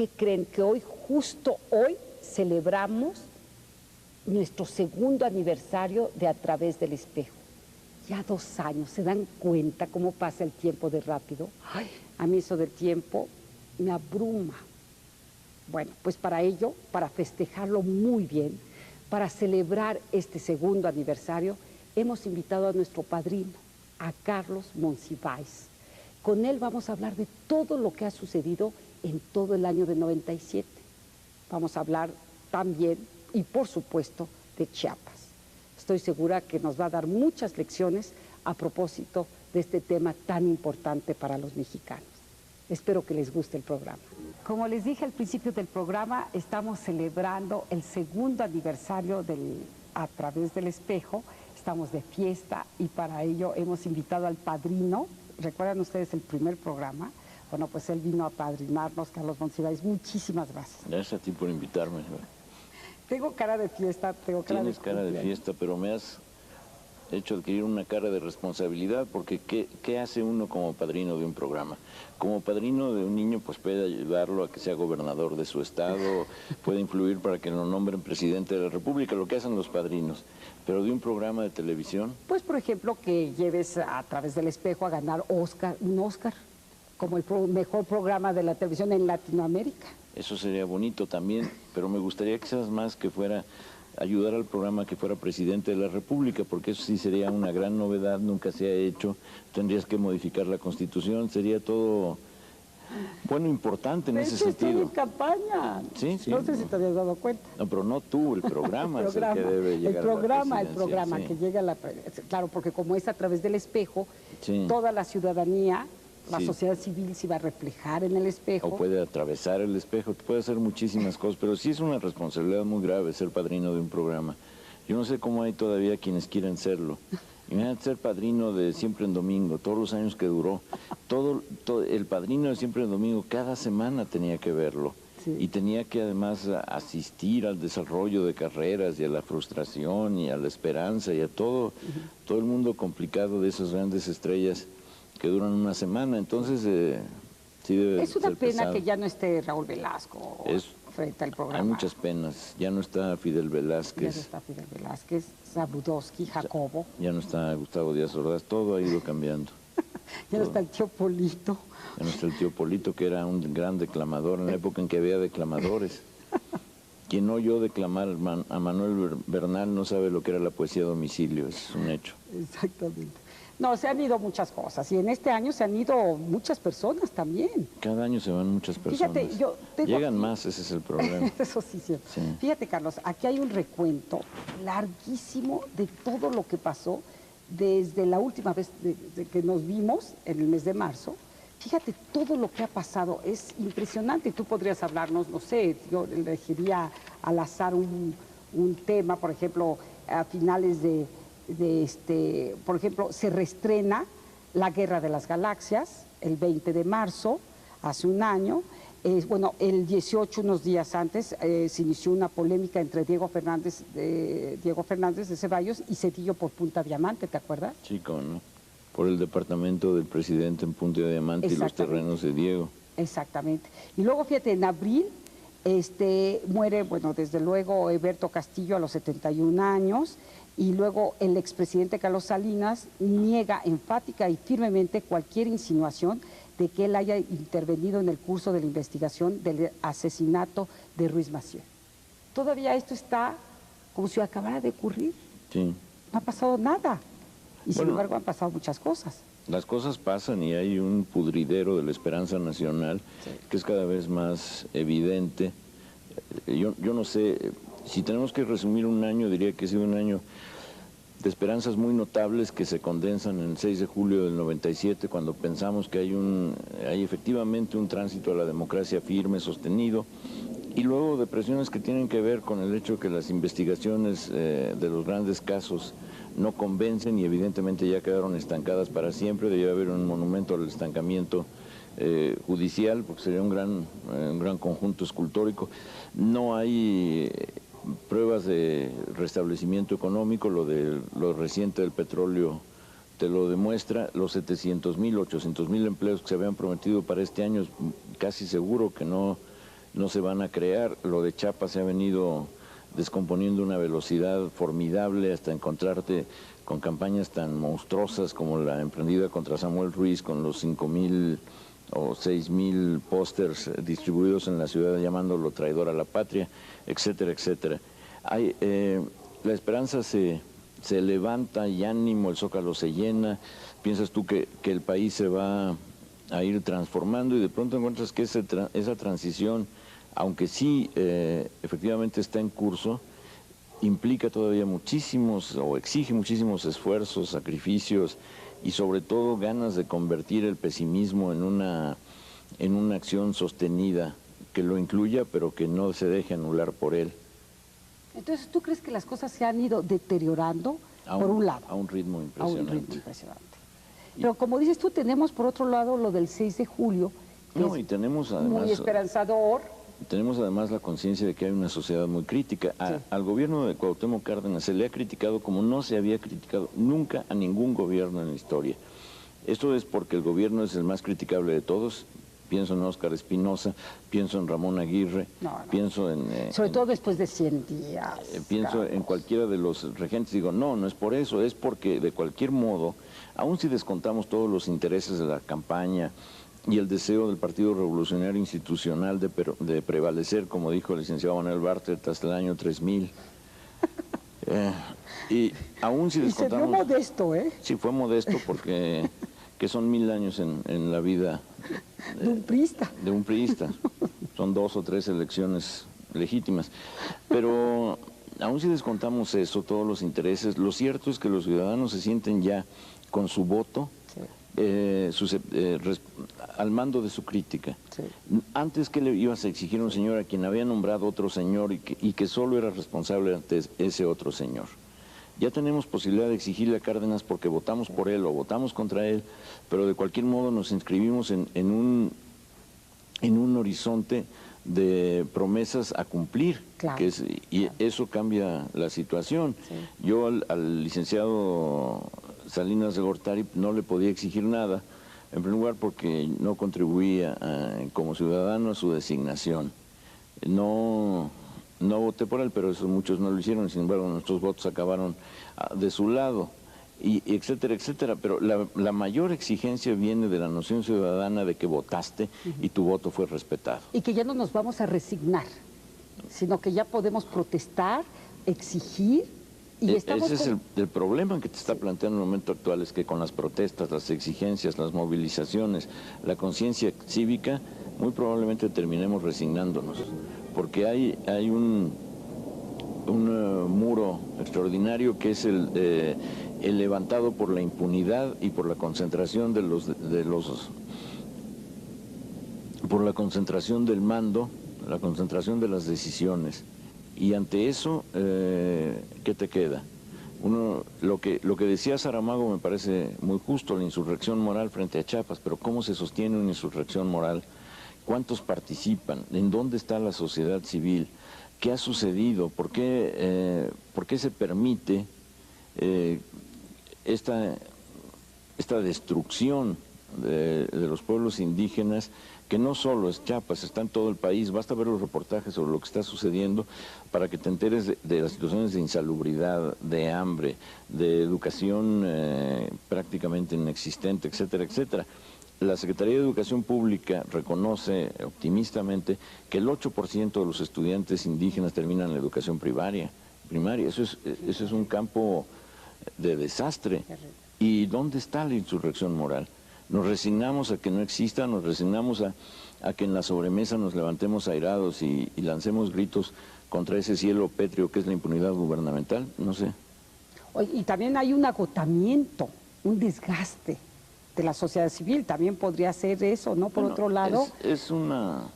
¿qué creen? Que hoy, justo hoy, celebramos nuestro segundo aniversario de A Través del Espejo. Ya 2 años, ¿se dan cuenta cómo pasa el tiempo de rápido? Ay, a mí eso del tiempo me abruma. Bueno, pues para ello, para festejarlo muy bien, para celebrar este segundo aniversario, hemos invitado a nuestro padrino, a Carlos Monsiváis. Con él vamos a hablar de todo lo que ha sucedido en todo el año de 97. Vamos a hablar también, y por supuesto, de Chiapas. Estoy segura que nos va a dar muchas lecciones a propósito de este tema tan importante para los mexicanos. Espero que les guste el programa. Como les dije al principio del programa, estamos celebrando el segundo aniversario del A Través del Espejo. Estamos de fiesta y para ello hemos invitado al padrino. ¿Recuerdan ustedes el primer programa? Bueno, pues él vino a padrinarnos, Carlos Monsiváis. Muchísimas gracias. Gracias a ti por invitarme. Tengo cara de fiesta, Tienes cara de fiesta, pero me has hecho adquirir una cara de responsabilidad, porque ¿qué hace uno como padrino de un programa? Como padrino de un niño, pues puede ayudarlo a que sea gobernador de su estado, puede influir para que lo nombren presidente de la República, lo que hacen los padrinos. Pero de un programa de televisión... Pues, por ejemplo, que lleves A Través del Espejo a ganar un Oscar, como el mejor programa de la televisión en Latinoamérica. Eso sería bonito también, pero me gustaría que seas más que fuera... ayudar al programa que fuera presidente de la República, porque eso sí sería una gran novedad, nunca se ha hecho, tendrías que modificar la Constitución, sería todo, bueno, importante en ese sentido. Estoy en campaña. Sí, sí. No sé si te habías dado cuenta. No, pero no tú, el programa es el que debe llegar el programa, sí. que llega a la... Claro, porque como es A Través del Espejo, sí. Toda la ciudadanía, la sí. sociedad civil se va a reflejar en el espejo. O puede atravesar el espejo, puede hacer muchísimas cosas, pero sí es una responsabilidad muy grave ser padrino de un programa. Yo no sé cómo hay todavía quienes quieren serlo. Imagínate ser padrino de Siempre en Domingo, todos los años que duró. Todo el padrino de Siempre en Domingo, cada semana tenía que verlo. Sí. Y tenía que además asistir al desarrollo de carreras y a la frustración y a la esperanza y a todo el mundo complicado de esas grandes estrellas que duran una semana, entonces sí debe Es una ser pena pesado. Que ya no esté Raúl Velasco frente al programa. Hay muchas penas, ya no está Fidel Velázquez. Ya no está Fidel Velázquez, Zabudowski, Jacobo. Ya no está Gustavo Díaz Ordaz, todo ha ido cambiando. Ya no está el tío Polito. Ya no está el tío Polito, que era un gran declamador en la época en que había declamadores. Quien oyó declamar a Manuel Bernal no sabe lo que era la poesía a domicilio, es un hecho. Exactamente. No, se han ido muchas cosas y en este año se han ido muchas personas también. Cada año se van muchas personas. Fíjate, llegan más, ese es el problema. Eso sí, cierto. Sí. Fíjate, Carlos, aquí hay un recuento larguísimo de todo lo que pasó desde la última vez de que nos vimos en el mes de marzo. Fíjate, todo lo que ha pasado es impresionante. Tú podrías hablarnos, no sé, yo elegiría al azar un tema, por ejemplo, a finales por ejemplo, se reestrena La Guerra de las Galaxias el 20 de marzo, hace un año. Bueno, el 18, unos días antes, se inició una polémica entre Diego Fernández de Ceballos y Cedillo por Punta Diamante, ¿te acuerdas? Sí, no. Por el departamento del presidente en Punta Diamante y los terrenos de Diego. Exactamente. Y luego, fíjate, en abril muere, bueno, desde luego, Eberto Castillo a los 71 años, y luego el expresidente Carlos Salinas niega enfática y firmemente cualquier insinuación de que él haya intervenido en el curso de la investigación del asesinato de Ruiz Massieu. Todavía esto está como si acabara de ocurrir. Sí. No ha pasado nada. Y sin embargo han pasado muchas cosas. Las cosas pasan y hay un pudridero de la esperanza nacional que es cada vez más evidente. Yo no sé, si tenemos que resumir un año, diría que ha sido un año de esperanzas muy notables que se condensan en el 6 de julio del 97, cuando pensamos que hay efectivamente un tránsito a la democracia firme, sostenido, y luego depresiones que tienen que ver con el hecho que las investigaciones de los grandes casos no convencen y evidentemente ya quedaron estancadas para siempre. Debería haber un monumento al estancamiento judicial, porque sería un gran conjunto escultórico. No hay pruebas de restablecimiento económico, lo reciente del petróleo te lo demuestra. Los 700,000, 800,000 empleos que se habían prometido para este año, casi seguro que no no se van a crear. Lo de Chiapas se ha venido descomponiendo a una velocidad formidable hasta encontrarte con campañas tan monstruosas como la emprendida contra Samuel Ruiz, con los 5,000 o 6,000 pósters distribuidos en la ciudad llamándolo traidor a la patria, etcétera, etcétera. La esperanza se levanta y ánimo, el Zócalo se llena. Piensas tú que el país se va a ir transformando y de pronto encuentras que esa transición, aunque sí efectivamente está en curso, implica todavía muchísimos o exige muchísimos esfuerzos, sacrificios y sobre todo ganas de convertir el pesimismo en una acción sostenida que lo incluya pero que no se deje anular por él. Entonces, ¿tú crees que las cosas se han ido deteriorando por un lado? A un ritmo impresionante. A un ritmo impresionante. Pero como dices tú, tenemos por otro lado lo del 6 de julio, que y tenemos además, muy esperanzador. Tenemos además la conciencia de que hay una sociedad muy crítica. Al gobierno de Cuauhtémoc Cárdenas se le ha criticado como no se había criticado nunca a ningún gobierno en la historia. Esto es porque el gobierno es el más criticable de todos. Pienso en Óscar Espinosa, pienso en Ramón Aguirre, pienso en... Sobre todo después de 100 días. Pienso en cualquiera de los regentes. Digo, no es por eso, es porque de cualquier modo, aun si descontamos todos los intereses de la campaña y el deseo del Partido Revolucionario Institucional de prevalecer, como dijo el licenciado Manuel Bartlett, hasta el año 3000, y aun si descontamos... Y se vio modesto, ¿eh? Sí, fue modesto porque que son 1000 años en la vida... de un priista. De un priista. Son 2 o 3 elecciones legítimas. Pero aun si descontamos eso, todos los intereses, lo cierto es que los ciudadanos se sienten ya con su voto al mando de su crítica. Sí. Antes, ¿qué le ibas a exigir a un señor a quien había nombrado otro señor y que solo era responsable ante ese otro señor? Ya tenemos posibilidad de exigirle a Cárdenas porque votamos por él o votamos contra él, pero de cualquier modo nos inscribimos en un horizonte de promesas a cumplir, claro, y eso cambia la situación. Sí. Yo al licenciado Salinas de Gortari no le podía exigir nada, en primer lugar porque no contribuía como ciudadano a su designación. No voté por él, pero eso muchos no lo hicieron, sin embargo nuestros votos acabaron de su lado, y etcétera, etcétera. Pero la mayor exigencia viene de la noción ciudadana de que votaste y tu voto fue respetado. Y que ya no nos vamos a resignar, sino que ya podemos protestar, exigir, y estamos... Ese es el problema que te está planteando en el momento actual, es que con las protestas, las exigencias, las movilizaciones, la conciencia cívica, muy probablemente terminemos resignándonos, porque hay un muro extraordinario que es el levantado por la impunidad y por la concentración por la concentración del mando, la concentración de las decisiones. Y ante eso, ¿qué te queda? Lo que decía Saramago me parece muy justo, la insurrección moral frente a Chiapas, pero ¿cómo se sostiene una insurrección moral? ¿Cuántos participan? ¿En dónde está la sociedad civil? ¿Qué ha sucedido? ¿Por qué se permite esta destrucción de los pueblos indígenas, que no solo es Chiapas, está en todo el país? Basta ver los reportajes sobre lo que está sucediendo para que te enteres de las situaciones de insalubridad, de hambre, de educación prácticamente inexistente, etcétera, etcétera. La Secretaría de Educación Pública reconoce optimistamente que el 8% de los estudiantes indígenas terminan la educación primaria. Eso es un campo de desastre. ¿Y dónde está la insurrección moral? Nos resignamos a que no exista, nos resignamos a que en la sobremesa nos levantemos airados y lancemos gritos contra ese cielo pétreo que es la impunidad gubernamental, no sé. Y también hay un agotamiento, un desgaste de la sociedad civil, también podría ser eso, ¿no? Por otro lado... Es una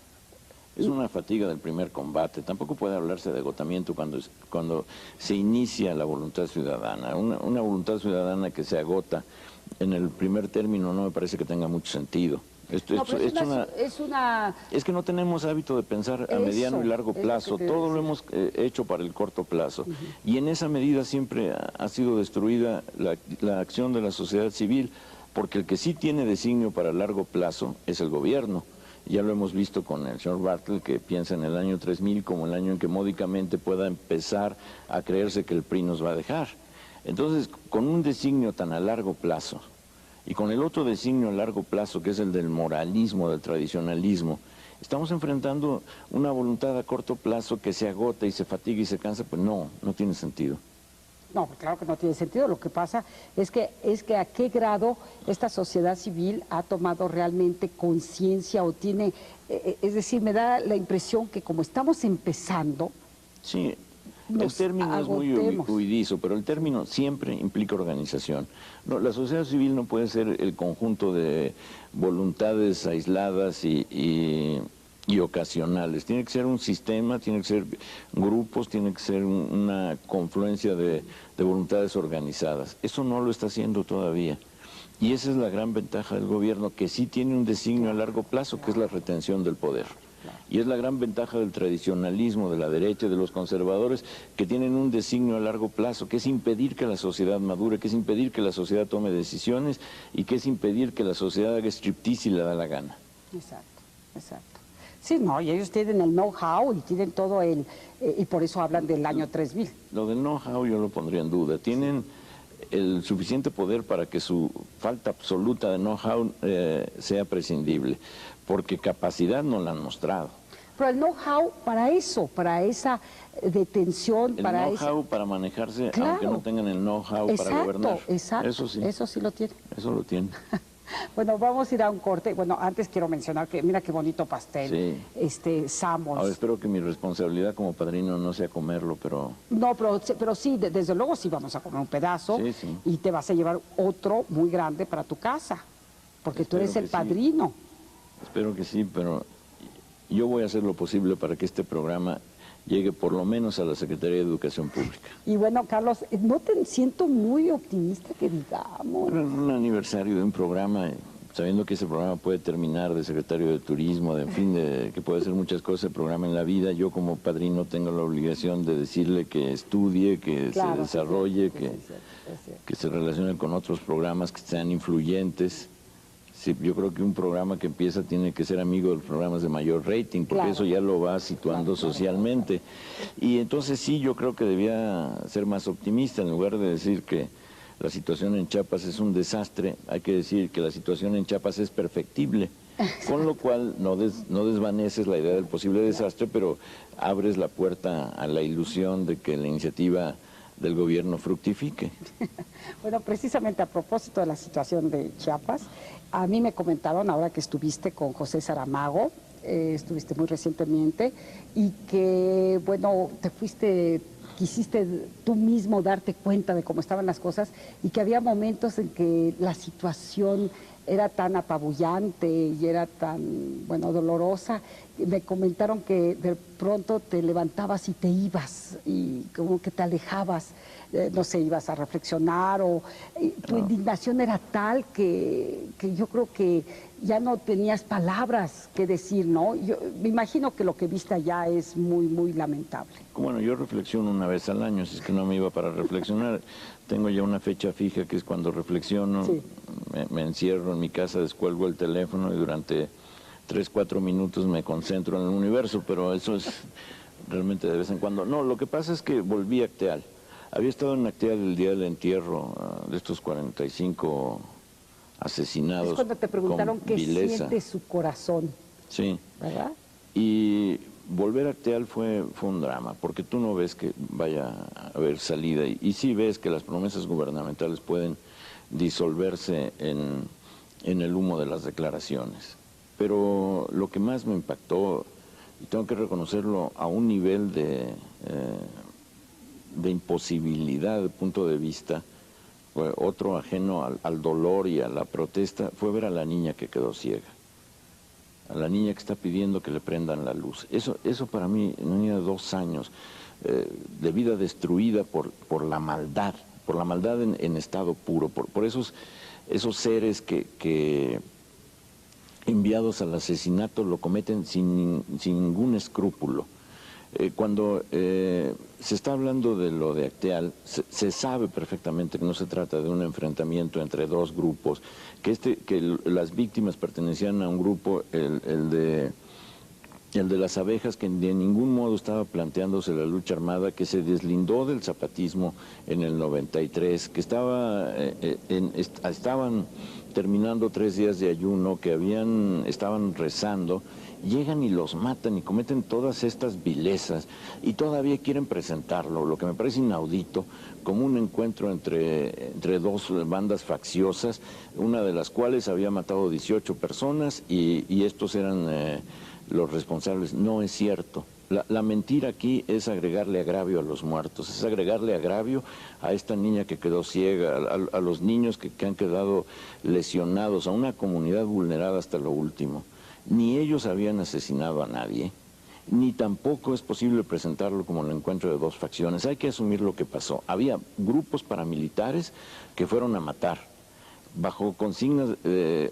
fatiga del primer combate. Tampoco puede hablarse de agotamiento cuando se inicia la voluntad ciudadana. Una voluntad ciudadana que se agota en el primer término no me parece que tenga mucho sentido. Es que no tenemos hábito de pensar a mediano y largo plazo. Todo lo hemos hecho para el corto plazo. Y en esa medida siempre ha sido destruida la acción de la sociedad civil, porque el que sí tiene designio para largo plazo es el gobierno. Ya lo hemos visto con el señor Bartlett, que piensa en el año 3000 como el año en que módicamente pueda empezar a creerse que el PRI nos va a dejar. Entonces, con un designio tan a largo plazo, y con el otro designio a largo plazo, que es el del moralismo, del tradicionalismo, estamos enfrentando una voluntad a corto plazo que se agota y se fatiga y se cansa. Pues no tiene sentido. No, claro que no tiene sentido. Lo que pasa es que a qué grado esta sociedad civil ha tomado realmente conciencia o tiene, es decir, me da la impresión que como estamos empezando, sí, el término es muy huidizo, pero el término siempre implica organización. No, la sociedad civil no puede ser el conjunto de voluntades aisladas y ocasionales. Tiene que ser un sistema, tiene que ser grupos, tiene que ser una confluencia de voluntades organizadas. Eso no lo está haciendo todavía. Y esa es la gran ventaja del gobierno, que sí tiene un designio a largo plazo, que es la retención del poder. Y es la gran ventaja del tradicionalismo, de la derecha, de los conservadores, que tienen un designio a largo plazo, que es impedir que la sociedad madure, que es impedir que la sociedad tome decisiones y que es impedir que la sociedad haga striptease y le da la gana. Exacto, exacto. Sí, no, y ellos tienen el know-how y tienen todo y por eso hablan del año 3000. Lo del know-how yo lo pondría en duda. Tienen el suficiente poder para que su falta absoluta de know-how sea prescindible, porque capacidad no la han mostrado. Pero el know-how para eso, para esa detención, para el know-how para manejarse, claro, aunque no tengan el know-how para gobernar. Exacto, eso sí lo tiene. Eso lo tiene. Bueno, vamos a ir a un corte. Bueno, antes quiero mencionar que mira qué bonito pastel. Sí. Samos. Ahora, espero que mi responsabilidad como padrino no sea comerlo, pero... No, pero sí, desde luego sí vamos a comer un pedazo. Sí, sí. Y te vas a llevar otro muy grande para tu casa, porque tú eres el padrino. Sí. Espero que sí, pero yo voy a hacer lo posible para que este programa llegue por lo menos a la Secretaría de Educación Pública. Y bueno, Carlos, no te siento muy optimista que digamos. Un aniversario de un programa, sabiendo que ese programa puede terminar de secretario de Turismo, en fin, que puede hacer muchas cosas el programa en la vida, yo como padrino tengo la obligación de decirle que estudie, que se desarrolle, que se relacione con otros programas que sean influyentes. Sí, yo creo que un programa que empieza tiene que ser amigo de los programas de mayor rating, porque eso ya lo va situando socialmente. Y entonces sí, yo creo que debía ser más optimista. En lugar de decir que la situación en Chiapas es un desastre, hay que decir que la situación en Chiapas es perfectible. Con lo cual no desvaneces la idea del posible desastre, pero abres la puerta a la ilusión de que la iniciativa del gobierno fructifique. Bueno, precisamente a propósito de la situación de Chiapas, a mí me comentaron ahora que estuviste con José Saramago, estuviste muy recientemente, y que, bueno, quisiste tú mismo darte cuenta de cómo estaban las cosas y que había momentos en que la situación era tan apabullante y era tan, bueno, dolorosa. Me comentaron que de pronto te levantabas y te ibas y como que te alejabas, no sé, ibas a reflexionar o tu indignación era tal que yo creo que ya no tenías palabras que decir, ¿no? Yo me imagino que lo que viste allá es muy, muy lamentable. Bueno, yo reflexiono una vez al año, si es que no me iba para reflexionar. Tengo ya una fecha fija que es cuando reflexiono, sí. Me encierro en mi casa, descuelgo el teléfono y durante 3-4 minutos me concentro en el universo, pero eso es realmente de vez en cuando. No, lo que pasa es que volví a Acteal. Había estado en Acteal el día del entierro de estos 45 asesinados. Es cuando te preguntaron qué siente su corazón. Sí. ¿Verdad? Y volver a Acteal fue un drama, porque tú no ves que vaya a haber salida, y sí ves que las promesas gubernamentales pueden disolverse en el humo de las declaraciones. Pero lo que más me impactó, y tengo que reconocerlo a un nivel de imposibilidad de punto de vista, otro ajeno al dolor y a la protesta, fue ver a la niña que quedó ciega. A la niña que está pidiendo que le prendan la luz. Eso para mí, una niña de 2 años, de vida destruida por la maldad en estado puro, por esos seres que enviados al asesinato lo cometen sin ningún escrúpulo. Cuando se está hablando de lo de Acteal, se sabe perfectamente que no se trata de un enfrentamiento entre dos grupos, que las víctimas pertenecían a un grupo, el de las abejas, que de ningún modo estaba planteándose la lucha armada, que se deslindó del zapatismo en el 93, que estaban terminando 3 días de ayuno, que estaban rezando, llegan y los matan y cometen todas estas vilezas y todavía quieren presentarlo, lo que me parece inaudito, como un encuentro entre dos bandas facciosas, una de las cuales había matado 18 personas y estos eran los responsables. No es cierto. La mentira aquí es agregarle agravio a los muertos, es agregarle agravio a esta niña que quedó ciega, a los niños que han quedado lesionados, a una comunidad vulnerada hasta lo último. Ni ellos habían asesinado a nadie, ni tampoco es posible presentarlo como el encuentro de dos facciones. Hay que asumir lo que pasó. Había grupos paramilitares que fueron a matar, bajo consignas de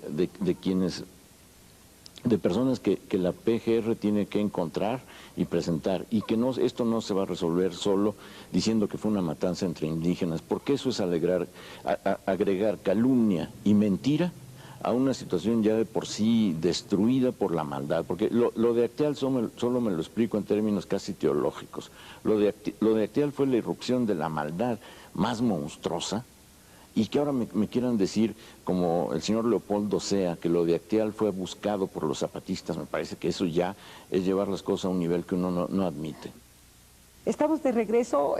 personas que la PGR tiene que encontrar y presentar, y que esto no se va a resolver solo diciendo que fue una matanza entre indígenas, porque eso es agregar calumnia y mentira a una situación ya de por sí destruida por la maldad, porque lo de Acteal solo me lo explico en términos casi teológicos. Lo de Acteal fue la irrupción de la maldad más monstruosa, y que ahora me quieran decir, como el señor Leopoldo Sea, que lo de Acteal fue buscado por los zapatistas. Me parece que eso ya es llevar las cosas a un nivel que uno no admite. Estamos de regreso,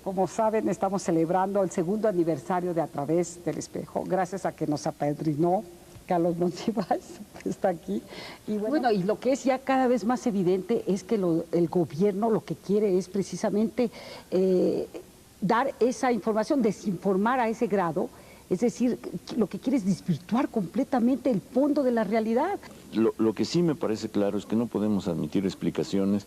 como saben, estamos celebrando el 2º aniversario de A Través del Espejo, gracias a que nos apadrinó Carlos Monsiváis, que está aquí. Y bueno, y lo que es ya cada vez más evidente es que el gobierno lo que quiere es precisamente dar esa información, desinformar a ese grado, es decir, lo que quiere es desvirtuar completamente el fondo de la realidad. Lo que sí me parece claro es que no podemos admitir explicaciones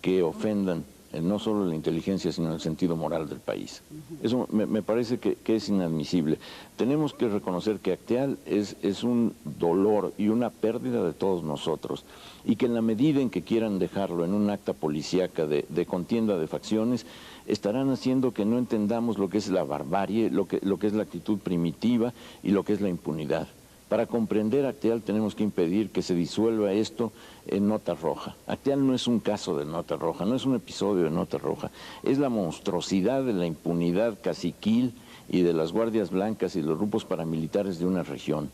que ofendan no solo la inteligencia, sino el sentido moral del país. Eso me parece que es inadmisible. Tenemos que reconocer que Acteal es un dolor y una pérdida de todos nosotros, y que en la medida en que quieran dejarlo en un acta policíaca de contienda de facciones, estarán haciendo que no entendamos lo que es la barbarie, lo que es la actitud primitiva y lo que es la impunidad. Para comprender Acteal tenemos que impedir que se disuelva esto en Nota Roja. Acteal no es un caso de Nota Roja, no es un episodio de Nota Roja, es la monstruosidad de la impunidad caciquil y de las guardias blancas y los grupos paramilitares de una región.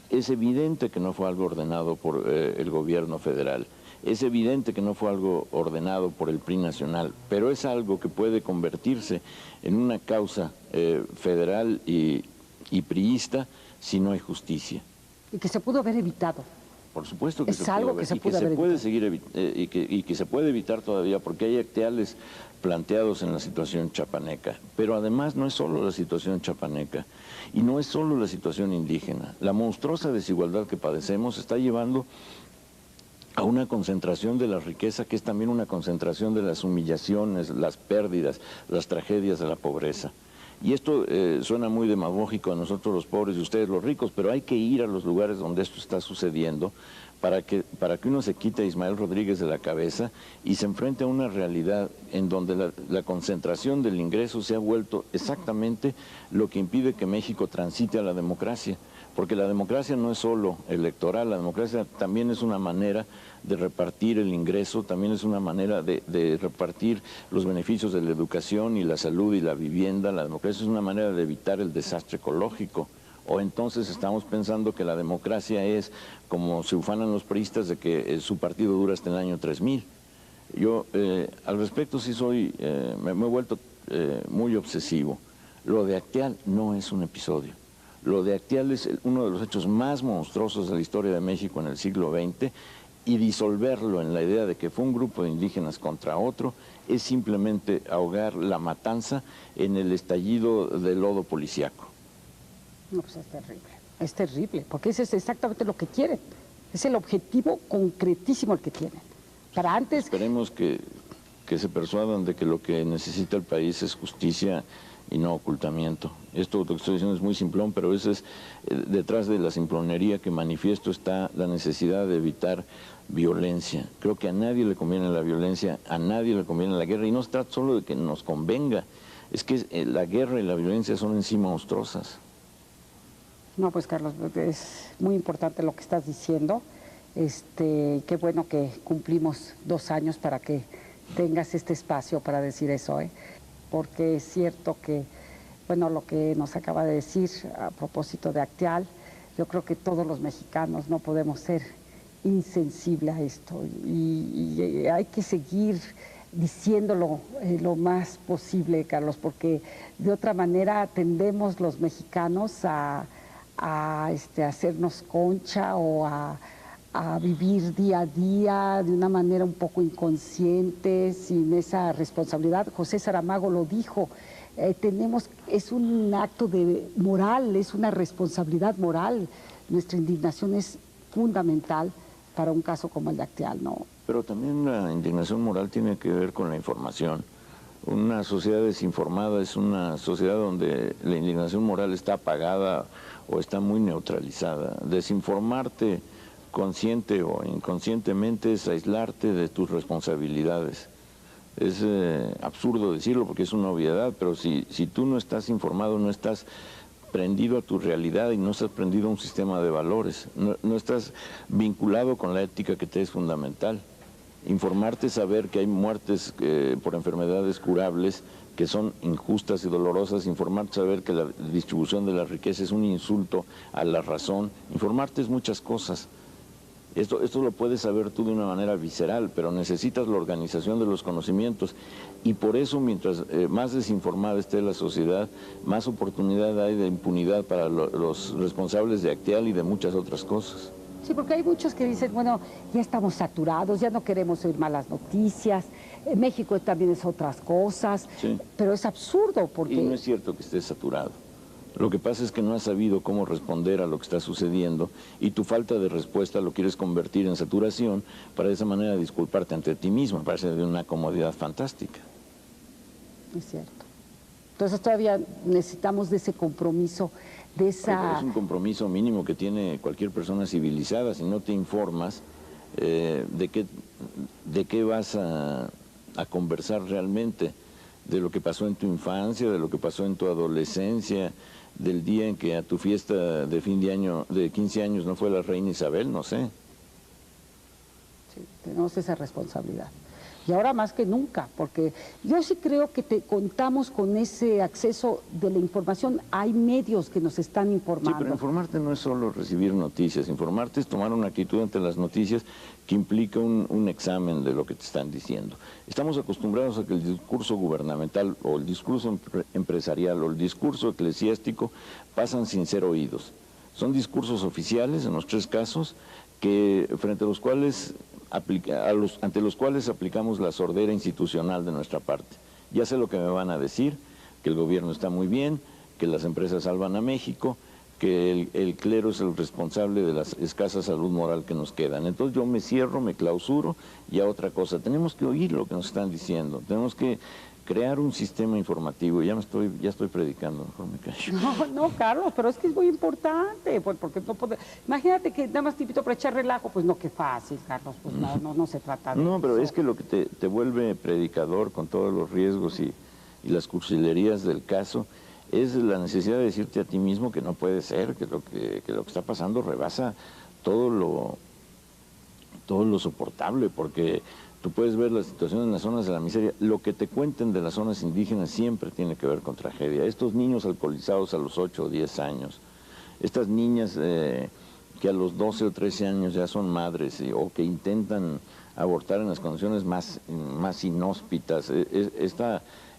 Es evidente que no fue algo ordenado por el gobierno federal, es evidente que no fue algo ordenado por el PRI nacional, pero es algo que puede convertirse en una causa federal y priista si no hay justicia. Y que se pudo haber evitado. Por supuesto que es algo que se puede haber evitado. Y que se puede evitar todavía, porque hay acteales planteados en la situación chapaneca. Pero además no es solo la situación chapaneca y no es solo la situación indígena. La monstruosa desigualdad que padecemos está llevando a una concentración de la riqueza, que es también una concentración de las humillaciones, las pérdidas, las tragedias de la pobreza. Y esto suena muy demagógico a nosotros los pobres y ustedes los ricos, pero hay que ir a los lugares donde esto está sucediendo para que uno se quite a Ismael Rodríguez de la cabeza y se enfrente a una realidad en donde la concentración del ingreso se ha vuelto exactamente lo que impide que México transite a la democracia. Porque la democracia no es solo electoral, la democracia también es una manera de repartir el ingreso, también es una manera de repartir los beneficios de la educación y la salud y la vivienda. La democracia es una manera de evitar el desastre ecológico. O entonces estamos pensando que la democracia es, como se ufanan los priistas, de que su partido dura hasta el año 3000. Yo al respecto sí me he vuelto muy obsesivo. Lo de Acteal no es un episodio. Lo de Acteal es uno de los hechos más monstruosos de la historia de México en el siglo XX, y disolverlo en la idea de que fue un grupo de indígenas contra otro es simplemente ahogar la matanza en el estallido del lodo policíaco. No, pues es terrible, porque eso es exactamente lo que quieren, es el objetivo concretísimo el que tienen. Para antes... Esperemos que se persuadan de que lo que necesita el país es justicia y no ocultamiento. Esto lo que estoy diciendo es muy simplón, pero eso es, detrás de la simplonería que manifiesto está la necesidad de evitar violencia. Creo que a nadie le conviene la violencia, a nadie le conviene la guerra, y no se trata solo de que nos convenga, es que la guerra y la violencia son en sí monstruosas. No, pues Carlos, es muy importante lo que estás diciendo. Qué bueno que cumplimos 2 años para que tengas este espacio para decir eso, porque es cierto que, bueno, lo que nos acaba de decir a propósito de Acteal, yo creo que todos los mexicanos no podemos ser insensibles a esto y hay que seguir diciéndolo lo más posible, Carlos, porque de otra manera tendemos los mexicanos a hacernos concha o a vivir día a día de una manera un poco inconsciente, sin esa responsabilidad. José Saramago lo dijo, es un acto de moral, es una responsabilidad moral. Nuestra indignación es fundamental para un caso como el de Acteal, ¿no? Pero también la indignación moral tiene que ver con la información. Una sociedad desinformada es una sociedad donde la indignación moral está apagada o está muy neutralizada. Desinformarte consciente o inconscientemente es aislarte de tus responsabilidades. Es absurdo decirlo porque es una obviedad, pero si tú no estás informado, no estás prendido a tu realidad y no estás prendido a un sistema de valores, no estás vinculado con la ética que te es fundamental. Informarte, saber que hay muertes por enfermedades curables que son injustas y dolorosas, informarte, saber que la distribución de la riqueza es un insulto a la razón, informarte es muchas cosas. Esto lo puedes saber tú de una manera visceral, pero necesitas la organización de los conocimientos y por eso mientras más desinformada esté la sociedad, más oportunidad hay de impunidad para los responsables de Acteal y de muchas otras cosas. Sí, porque hay muchos que dicen, bueno, ya estamos saturados, ya no queremos oír malas noticias, México también es otras cosas, sí. Pero es absurdo porque... Y no es cierto que estés saturado. Lo que pasa es que no has sabido cómo responder a lo que está sucediendo y tu falta de respuesta lo quieres convertir en saturación para de esa manera disculparte ante ti mismo. Me parece de una comodidad fantástica. Es cierto. Entonces todavía necesitamos de ese compromiso, de esa... Es un compromiso mínimo que tiene cualquier persona civilizada. Si no te informas de qué vas a conversar realmente, de lo que pasó en tu infancia, de lo que pasó en tu adolescencia, del día en que a tu fiesta de fin de año, de 15 años, no fue la reina Isabel, no sé. Sí, tenemos esa responsabilidad. Y ahora más que nunca, porque yo sí creo que contamos con ese acceso de la información. Hay medios que nos están informando. Sí, pero informarte no es solo recibir noticias. Informarte es tomar una actitud ante las noticias que implica un examen de lo que te están diciendo. Estamos acostumbrados a que el discurso gubernamental o el discurso empresarial o el discurso eclesiástico pasan sin ser oídos. Son discursos oficiales, en los 3 casos, que frente a los cuales... ante los cuales aplicamos la sordera institucional de nuestra parte. Ya sé lo que me van a decir, que el gobierno está muy bien, que las empresas salvan a México, que el clero es el responsable de la escasa salud moral que nos quedan. Entonces yo me cierro, me clausuro y a otra cosa. Tenemos que oír lo que nos están diciendo, tenemos que crear un sistema informativo. Ya estoy predicando, mejor me callo. No, Carlos, pero es que es muy importante, porque no imagínate que nada más tipito para echar relajo, pues no, qué fácil, Carlos, pues no se trata de No, pero eso. es que lo que te vuelve predicador con todos los riesgos y las cursilerías del caso es la necesidad de decirte a ti mismo que no puede ser, que lo que está pasando rebasa todo lo soportable, porque tú puedes ver la situación en las zonas de la miseria. Lo que te cuenten de las zonas indígenas siempre tiene que ver con tragedia. Estos niños alcoholizados a los 8 o 10 años, estas niñas que a los 12 o 13 años ya son madres o que intentan abortar en las condiciones más inhóspitas,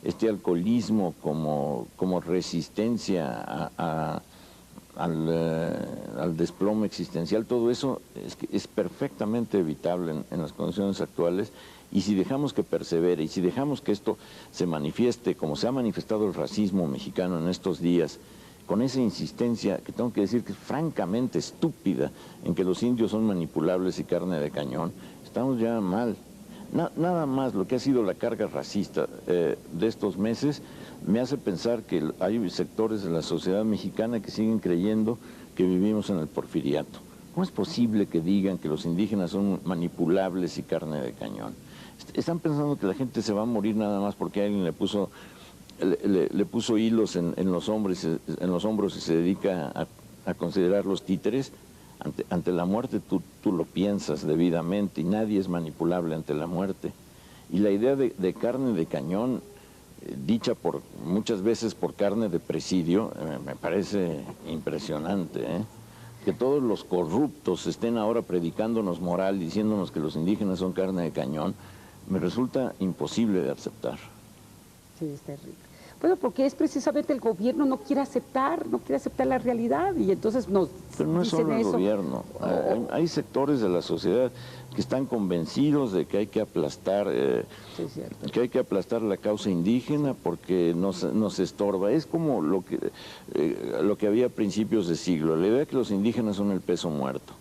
este alcoholismo como resistencia al desplome existencial, todo eso es perfectamente evitable en las condiciones actuales, y si dejamos que persevere y si dejamos que esto se manifieste como se ha manifestado el racismo mexicano en estos días, con esa insistencia que tengo que decir que es francamente estúpida en que los indios son manipulables y carne de cañón, estamos ya mal. Nada más lo que ha sido la carga racista de estos meses me hace pensar que hay sectores de la sociedad mexicana que siguen creyendo que vivimos en el porfiriato. ¿Cómo es posible que digan que los indígenas son manipulables y carne de cañón? Están pensando que la gente se va a morir nada más porque alguien le puso hilos en los hombros y se dedica a considerar los títeres. Ante la muerte tú lo piensas debidamente y nadie es manipulable ante la muerte. Y la idea de carne de cañón, dicha muchas veces por carne de presidio, me parece impresionante, ¿eh? Que todos los corruptos estén ahora predicándonos moral, diciéndonos que los indígenas son carne de cañón, me resulta imposible de aceptar. Sí, es terrible. Bueno, porque es precisamente el gobierno no quiere aceptar la realidad y entonces nos Pero no es dicen solo el eso. gobierno, hay sectores de la sociedad que están convencidos de que hay que aplastar, la causa indígena porque nos estorba. Es como lo que había a principios de siglo, la idea de que los indígenas son el peso muerto.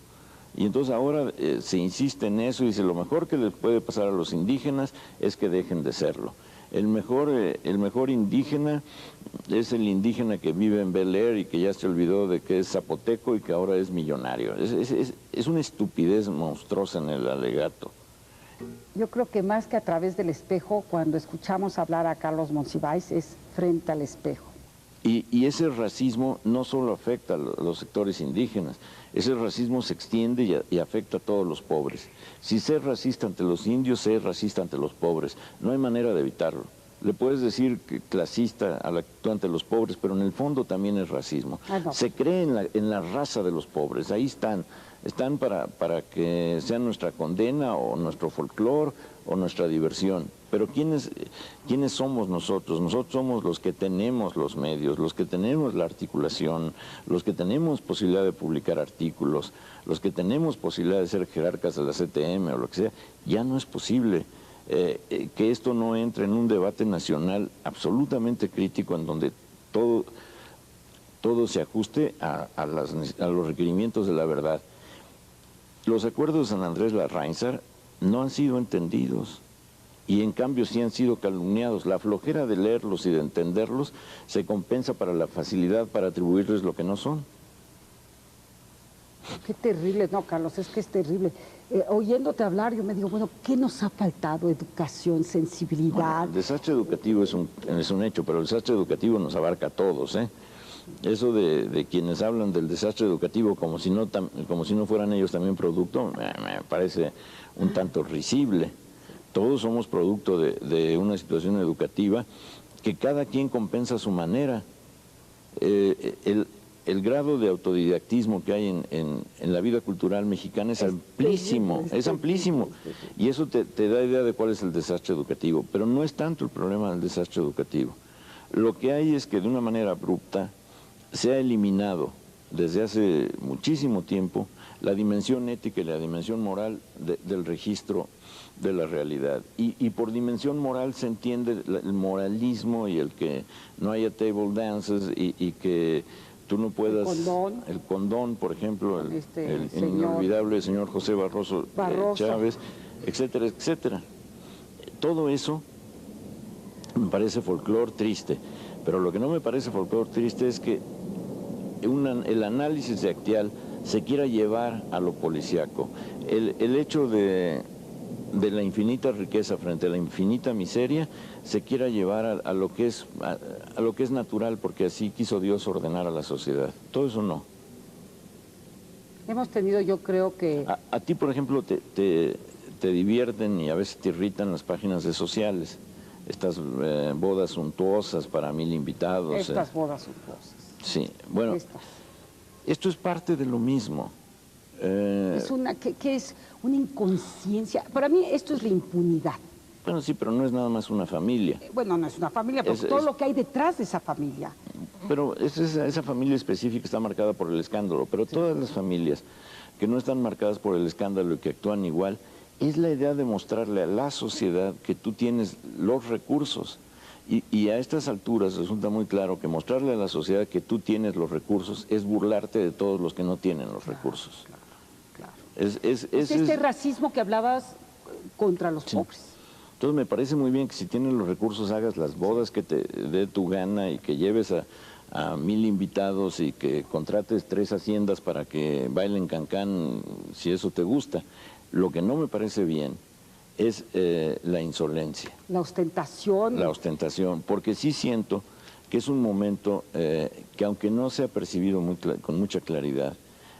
Y entonces ahora se insiste en eso y dice, lo mejor que les puede pasar a los indígenas es que dejen de serlo. El mejor indígena es el indígena que vive en Bel Air y que ya se olvidó de que es zapoteco y que ahora es millonario. Es una estupidez monstruosa en el alegato. Yo creo que más que a través del espejo, cuando escuchamos hablar a Carlos Monsiváis, es frente al espejo. Y ese racismo no solo afecta a los sectores indígenas, ese racismo se extiende y afecta a todos los pobres. Si ser racista ante los indios, ser racista ante los pobres, no hay manera de evitarlo. Le puedes decir que clasista ante los pobres, pero en el fondo también es racismo. No. Se cree en la raza de los pobres, ahí están para que sean nuestra condena o nuestro folclore o nuestra diversión. Pero ¿quiénes somos nosotros? Nosotros somos los que tenemos los medios, los que tenemos la articulación, los que tenemos posibilidad de publicar artículos, los que tenemos posibilidad de ser jerarcas de la CTM o lo que sea. Ya no es posible que esto no entre en un debate nacional absolutamente crítico en donde todo se ajuste a los requerimientos de la verdad. Los acuerdos de San Andrés Larrainzar no han sido entendidos y en cambio sí han sido calumniados. La flojera de leerlos y de entenderlos se compensa para la facilidad para atribuirles lo que no son. Qué terrible, no, Carlos, es que es terrible. Oyéndote hablar, yo me digo, bueno, ¿qué nos ha faltado? Educación, sensibilidad. Bueno, el desastre educativo es un hecho, pero el desastre educativo nos abarca a todos, ¿eh? Eso de quienes hablan del desastre educativo como si no fueran ellos también producto, me parece un tanto risible. Todos somos producto de una situación educativa que cada quien compensa a su manera. El grado de autodidactismo que hay en la vida cultural mexicana es amplísimo, y eso te da idea de cuál es el desastre educativo, pero no es tanto el problema del desastre educativo. Lo que hay es que de una manera abrupta se ha eliminado desde hace muchísimo tiempo la dimensión ética y la dimensión moral del registro de la realidad. Y por dimensión moral se entiende el moralismo y el que no haya table dances y que tú no puedas... El condón, por ejemplo, el inolvidable señor José Barroso. Chávez, etcétera, etcétera. Todo eso me parece folclore triste, pero lo que no me parece folclore triste es que el análisis de Actial se quiera llevar a lo policíaco. El hecho de la infinita riqueza frente a la infinita miseria se quiera llevar a lo que es natural, porque así quiso Dios ordenar a la sociedad. Todo eso no. Hemos tenido, yo creo que... A ti, por ejemplo, te divierten y a veces te irritan las páginas de sociales. Estas bodas suntuosas para 1000 invitados. Estas bodas suntuosas. Sí, bueno, esto es parte de lo mismo. Es que es una inconsciencia. Para mí esto es la impunidad. Bueno, sí, pero no es nada más una familia. Bueno, no es una familia, pero todo lo que hay detrás de esa familia. Pero esa familia específica está marcada por el escándalo, pero todas las familias que no están marcadas por el escándalo y que actúan igual, es la idea de mostrarle a la sociedad que tú tienes los recursos. Y a estas alturas resulta muy claro que mostrarle a la sociedad que tú tienes los recursos es burlarte de todos los que no tienen los recursos. Claro. Es este racismo que hablabas contra los pobres. Entonces me parece muy bien que si tienes los recursos hagas las bodas que te dé tu gana y que lleves a 1000 invitados y que contrates 3 haciendas para que bailen cancán, si eso te gusta. Lo que no me parece bien es la insolencia. La ostentación. La ostentación, porque sí siento que es un momento que aunque no se ha percibido con mucha claridad,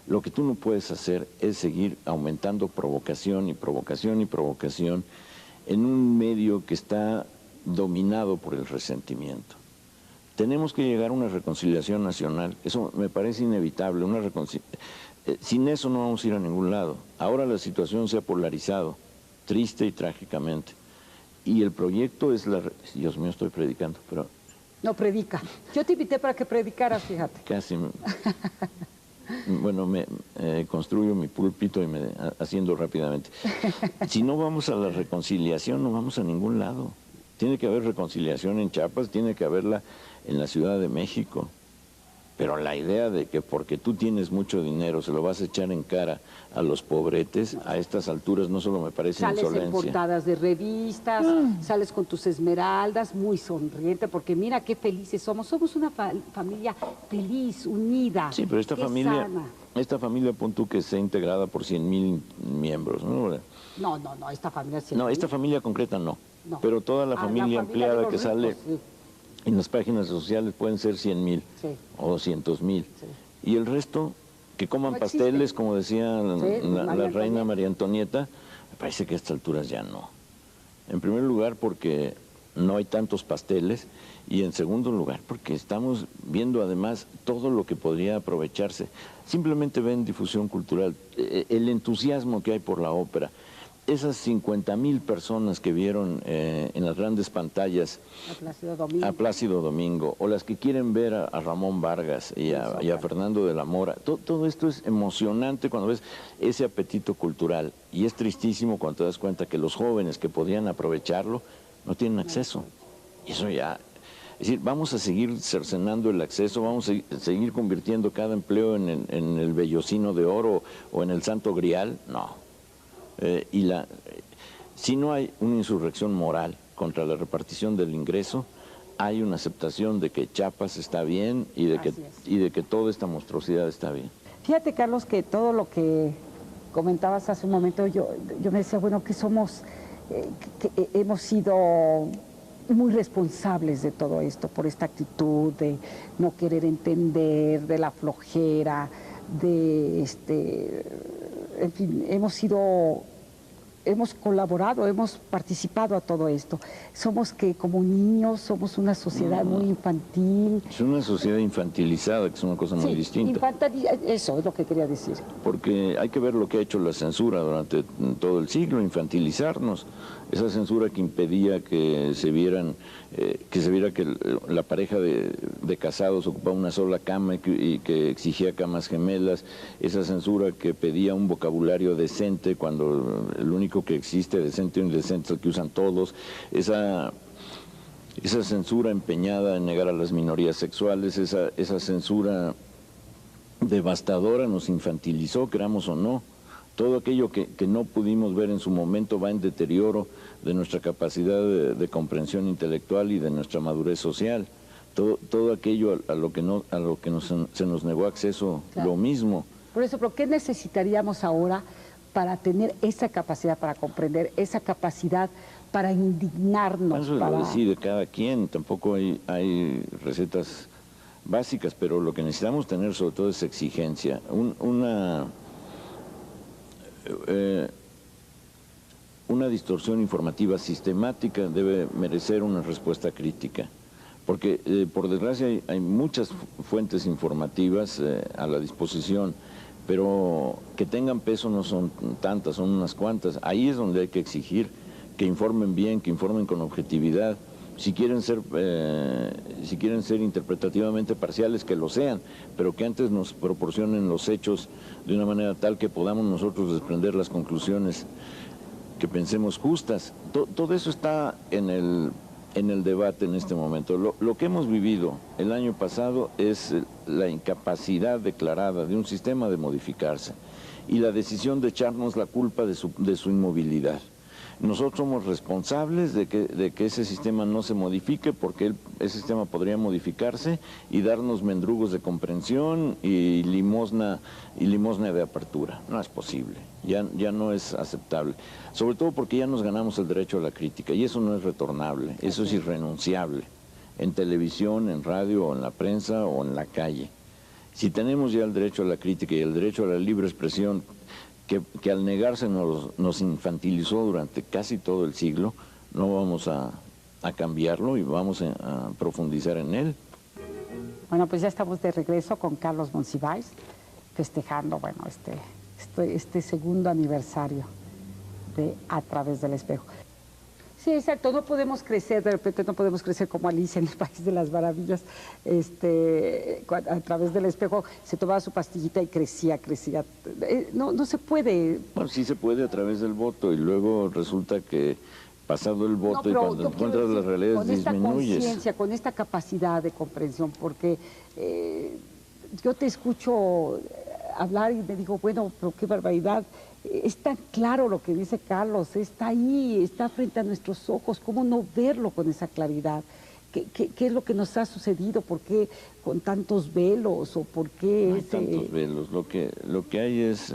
lo que tú no puedes hacer es seguir aumentando provocación y provocación y provocación en un medio que está dominado por el resentimiento. Tenemos que llegar a una reconciliación nacional, eso me parece inevitable, sin eso no vamos a ir a ningún lado. Ahora la situación se ha polarizado, triste y trágicamente, y el proyecto es Dios mío, estoy predicando, pero... No, predica. Yo te invité para que predicaras, fíjate. Casi... Bueno, construyo mi púlpito y haciendo rápidamente. Si no vamos a la reconciliación, no vamos a ningún lado. Tiene que haber reconciliación en Chiapas, tiene que haberla en la Ciudad de México. Pero la idea de que porque tú tienes mucho dinero se lo vas a echar en cara a los pobretes, a estas alturas no solo me parece insolencia. Sales en portadas de revistas, sales con tus esmeraldas, muy sonriente, porque mira qué felices somos. Somos una familia feliz, unida. Sí, pero esta familia, pon tú que sea integrada por 100,000 miembros, ¿no? No, esta familia... No, esta familia concreta no. Pero toda la familia empleada que sale... Sí. En las páginas sociales pueden ser 100,000 o 200,000. Sí. Y el resto, que coman pasteles, como decía la reina María Antonieta, me parece que a estas alturas ya no. En primer lugar, porque no hay tantos pasteles, y en segundo lugar, porque estamos viendo además todo lo que podría aprovecharse. Simplemente ven difusión cultural, el entusiasmo que hay por la ópera. Esas 50,000 personas que vieron en las grandes pantallas a Plácido Domingo, o las que quieren ver a Ramón Vargas y a Fernando de la Mora, todo esto es emocionante cuando ves ese apetito cultural, y es tristísimo cuando te das cuenta que los jóvenes que podían aprovecharlo no tienen acceso. Y eso ya... Es decir, vamos a seguir cercenando el acceso, vamos a seguir convirtiendo cada empleo en el Vellocino de Oro o en el Santo Grial, no. Si no hay una insurrección moral contra la repartición del ingreso, hay una aceptación de que Chiapas está bien y de que toda esta monstruosidad está bien. Fíjate, Carlos, que todo lo que comentabas hace un momento, yo me decía, bueno, que somos, que hemos sido muy responsables de todo esto, por esta actitud de no querer entender, de la flojera, en fin, hemos colaborado, hemos participado a todo esto. Somos que como niños, somos una sociedad muy infantil. Es una sociedad infantilizada, que es una cosa muy distinta. Eso es lo que quería decir. Porque hay que ver lo que ha hecho la censura durante todo el siglo, infantilizarnos. Esa censura que impedía que se viera que la pareja de casados ocupaba una sola cama y que exigía camas gemelas. Esa censura que pedía un vocabulario decente cuando el único que existe decente o indecente es el que usan todos. Esa censura empeñada en negar a las minorías sexuales, esa censura devastadora nos infantilizó, queramos o no. Todo aquello que no pudimos ver en su momento va en deterioro de nuestra capacidad de comprensión intelectual y de nuestra madurez social. Todo aquello a lo que se nos negó acceso, claro. Lo mismo. Por eso, ¿pero qué necesitaríamos ahora para tener esa capacidad para comprender, esa capacidad para indignarnos? Eso lo decide cada quien, tampoco hay recetas básicas, pero lo que necesitamos tener sobre todo es exigencia, una distorsión informativa sistemática debe merecer una respuesta crítica, porque por desgracia hay muchas fuentes informativas a la disposición, pero que tengan peso no son tantas, son unas cuantas. Ahí es donde hay que exigir que informen bien, que informen con objetividad. Si quieren ser interpretativamente parciales, que lo sean, pero que antes nos proporcionen los hechos de una manera tal que podamos nosotros desprender las conclusiones que pensemos justas. Todo eso está en el debate en este momento. Lo que hemos vivido el año pasado es la incapacidad declarada de un sistema de modificarse y la decisión de echarnos la culpa de su inmovilidad. Nosotros somos responsables de que ese sistema no se modifique, porque ese sistema podría modificarse y darnos mendrugos de comprensión y limosna de apertura. No es posible, ya no es aceptable. Sobre todo porque ya nos ganamos el derecho a la crítica y eso no es retornable, eso es irrenunciable, en televisión, en radio, o en la prensa o en la calle. Si tenemos ya el derecho a la crítica y el derecho a la libre expresión, que al negarse nos infantilizó durante casi todo el siglo, no vamos a cambiarlo y vamos a profundizar en él. Bueno, pues ya estamos de regreso con Carlos Monsiváis, festejando, bueno, este segundo aniversario de A Través del Espejo. Sí, exacto, no podemos crecer, de repente no podemos crecer como Alicia en el País de las Maravillas. A través del espejo se tomaba su pastillita y crecía. No se puede. Bueno, sí se puede a través del voto y luego resulta que pasado el voto y cuando encuentras las realidades disminuyes. Con esta conciencia, con esta capacidad de comprensión, porque yo te escucho hablar y me digo, bueno, pero qué barbaridad. Es tan claro lo que dice Carlos, está ahí, está frente a nuestros ojos, ¿cómo no verlo con esa claridad? ¿Qué es lo que nos ha sucedido? ¿Por qué con tantos velos? ¿O por qué no hay tantos velos? Lo que hay es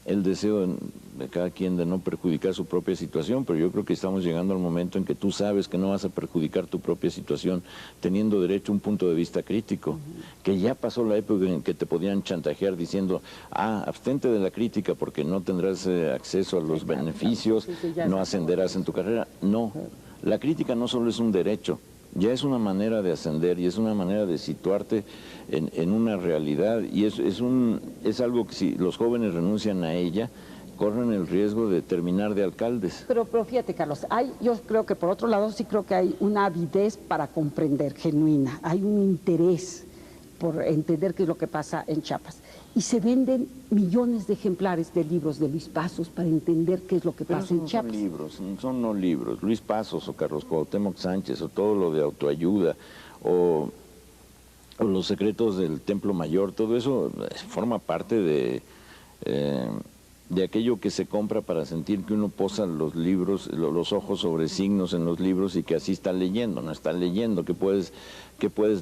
el deseo de cada quien de no perjudicar su propia situación, pero yo creo que estamos llegando al momento en que tú sabes que no vas a perjudicar tu propia situación teniendo derecho a un punto de vista crítico, que ya pasó la época en que te podían chantajear diciendo, abstente de la crítica porque no tendrás acceso a los beneficios, no ascenderás en tu carrera. No, la crítica no solo es un derecho, ya es una manera de ascender y es una manera de situarte en una realidad y es algo que si los jóvenes renuncian a ella, corren el riesgo de terminar de alcaldes. Pero fíjate, Carlos, yo creo que por otro lado sí creo que hay una avidez para comprender genuina, hay un interés por entender qué es lo que pasa en Chiapas. Y se venden millones de ejemplares de libros de Luis Pasos para entender qué es lo que pasa en Chiapas. Son no libros. Luis Pasos o Carlos Cuauhtémoc Sánchez o todo lo de autoayuda o los secretos del Templo Mayor, todo eso forma parte de aquello que se compra para sentir que uno posa los libros, los ojos sobre signos en los libros y que así está leyendo, no está leyendo, que puedes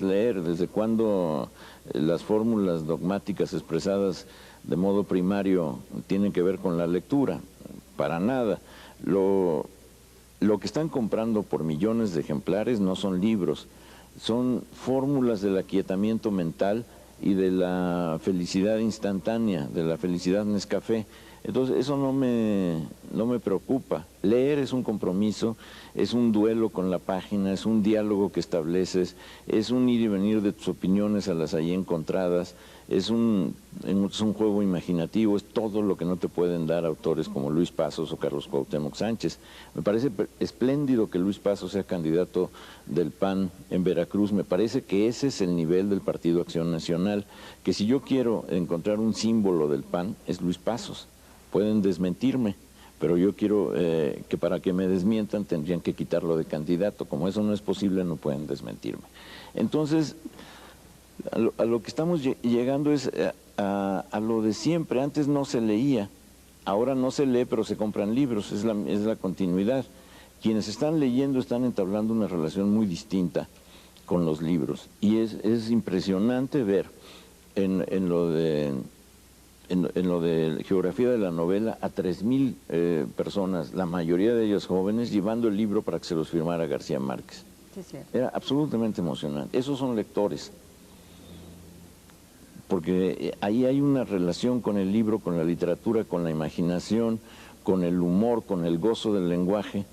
leer, desde cuándo las fórmulas dogmáticas expresadas de modo primario tienen que ver con la lectura, para nada. Lo que están comprando por millones de ejemplares no son libros, son fórmulas del aquietamiento mental y de la felicidad instantánea, de la felicidad Nescafé. Entonces eso no me preocupa. Leer es un compromiso, es un duelo con la página, es un diálogo que estableces, es un ir y venir de tus opiniones a las ahí encontradas, es un juego imaginativo, es todo lo que no te pueden dar autores como Luis Pasos o Carlos Cuauhtémoc Sánchez. Me parece espléndido que Luis Pasos sea candidato del PAN en Veracruz, me parece que ese es el nivel del Partido Acción Nacional, que si yo quiero encontrar un símbolo del PAN es Luis Pasos. Pueden desmentirme, pero yo quiero que para que me desmientan tendrían que quitarlo de candidato. Como eso no es posible, no pueden desmentirme. Entonces, a lo que estamos llegando es a lo de siempre. Antes no se leía, ahora no se lee, pero se compran libros, es la continuidad. Quienes están leyendo están entablando una relación muy distinta con los libros. Y es impresionante ver en lo de geografía de la novela a 3,000 personas, la mayoría de ellas jóvenes, llevando el libro para que se los firmara García Márquez. Sí. Era absolutamente emocionante. Esos son lectores, porque ahí hay una relación con el libro, con la literatura, con la imaginación, con el humor, con el gozo del lenguaje,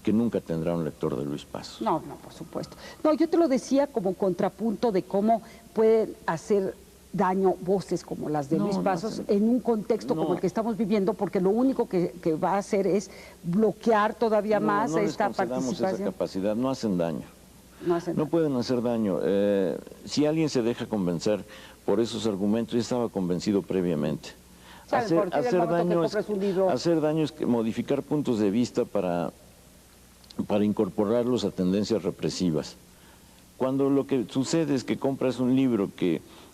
que nunca tendrá un lector de Luis Pasos. No, por supuesto. No, yo te lo decía como contrapunto de cómo pueden hacer daño voces como las de Luis Pasos en un contexto como el que estamos viviendo, porque lo único que va a hacer es bloquear todavía más esta participación. Esa capacidad, no hacen daño. No pueden hacer daño. Si alguien se deja convencer por esos argumentos, ya estaba convencido previamente. Hacer daño es modificar puntos de vista para incorporarlos a tendencias represivas. Cuando lo que sucede es que compras un libro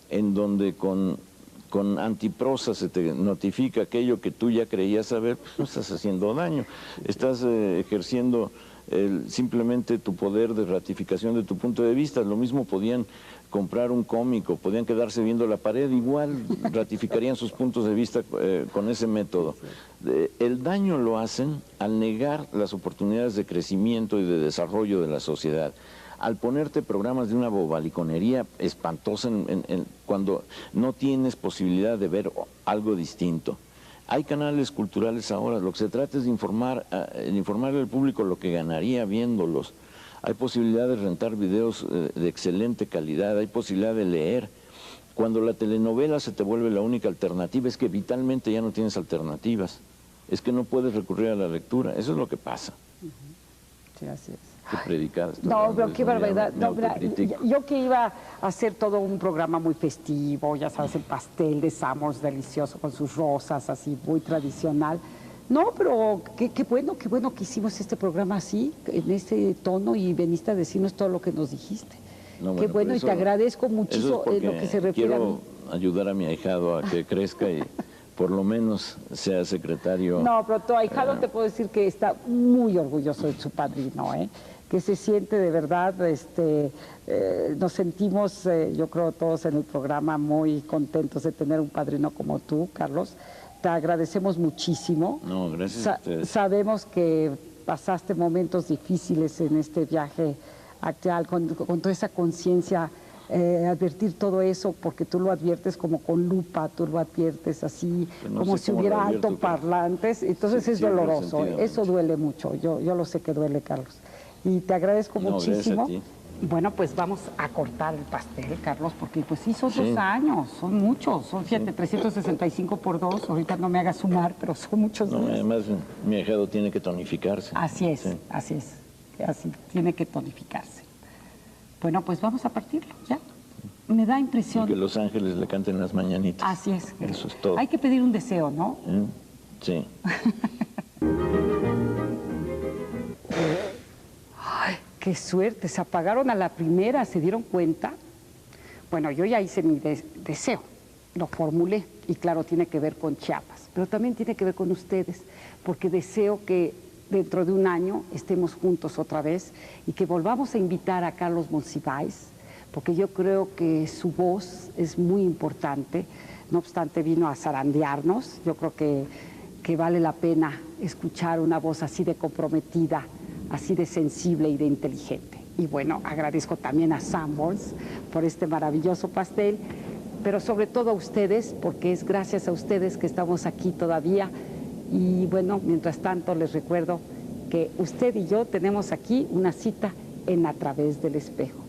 en donde con con antiprosa se te notifica aquello que tú ya creías saber, pues no estás haciendo daño, estás ejerciendo simplemente tu poder de ratificación de tu punto de vista. Lo mismo podían comprar un cómico, podían quedarse viendo la pared, igual ratificarían sus puntos de vista con ese método. El daño lo hacen al negar las oportunidades de crecimiento y de desarrollo de la sociedad, al ponerte programas de una bobaliconería espantosa cuando no tienes posibilidad de ver algo distinto. Hay canales culturales ahora, lo que se trata es de informarle al público lo que ganaría viéndolos. Hay posibilidad de rentar videos de excelente calidad, hay posibilidad de leer. Cuando la telenovela se te vuelve la única alternativa, es que vitalmente ya no tienes alternativas. Es que no puedes recurrir a la lectura, eso es lo que pasa. Sí, así es. Qué predicada. No, pero qué barbaridad. No, yo que iba a hacer todo un programa muy festivo, ya sabes, el pastel de Summers delicioso con sus rosas, así muy tradicional. No, pero qué bueno que hicimos este programa así, en este tono, y veniste a decirnos todo lo que nos dijiste. No, qué bueno, y te agradezco muchísimo en lo que se refiere a mí. Quiero ayudar a mi ahijado a que crezca y por lo menos sea secretario. No, pero tu ahijado te puedo decir que está muy orgulloso de su padrino, que se siente de verdad, nos sentimos, yo creo todos en el programa, muy contentos de tener un padrino como tú, Carlos. Te agradecemos muchísimo. No, gracias a ustedes. Sabemos que pasaste momentos difíciles en este viaje actual, con toda esa conciencia, advertir todo eso, porque tú lo adviertes como con lupa, tú lo adviertes así, no como si hubiera altoparlantes, entonces sí, es doloroso, eso duele mucho, yo lo sé que duele, Carlos. Y te agradezco muchísimo. Bueno, pues vamos a cortar el pastel, Carlos, porque pues sí, son 2 años, son muchos, son 365 por 2, ahorita no me hagas sumar, pero son muchos días. Además, mi ahijado tiene que tonificarse. Así es, así tiene que tonificarse. Bueno, pues vamos a partirlo, ¿ya? Me da impresión. Y que los ángeles le canten las mañanitas. Así es. Eso es todo. Hay que pedir un deseo, ¿no? Sí. Ay, qué suerte, se apagaron a la primera, ¿se dieron cuenta? Bueno, yo ya hice mi deseo, lo formulé, y claro, tiene que ver con Chiapas, pero también tiene que ver con ustedes, porque deseo que dentro de un año estemos juntos otra vez y que volvamos a invitar a Carlos Monsiváis, porque yo creo que su voz es muy importante, no obstante vino a zarandearnos, yo creo que vale la pena escuchar una voz así de comprometida, así de sensible y de inteligente. Y bueno, agradezco también a Sanborns por este maravilloso pastel, pero sobre todo a ustedes, porque es gracias a ustedes que estamos aquí todavía. Y bueno, mientras tanto les recuerdo que usted y yo tenemos aquí una cita en A Través del Espejo.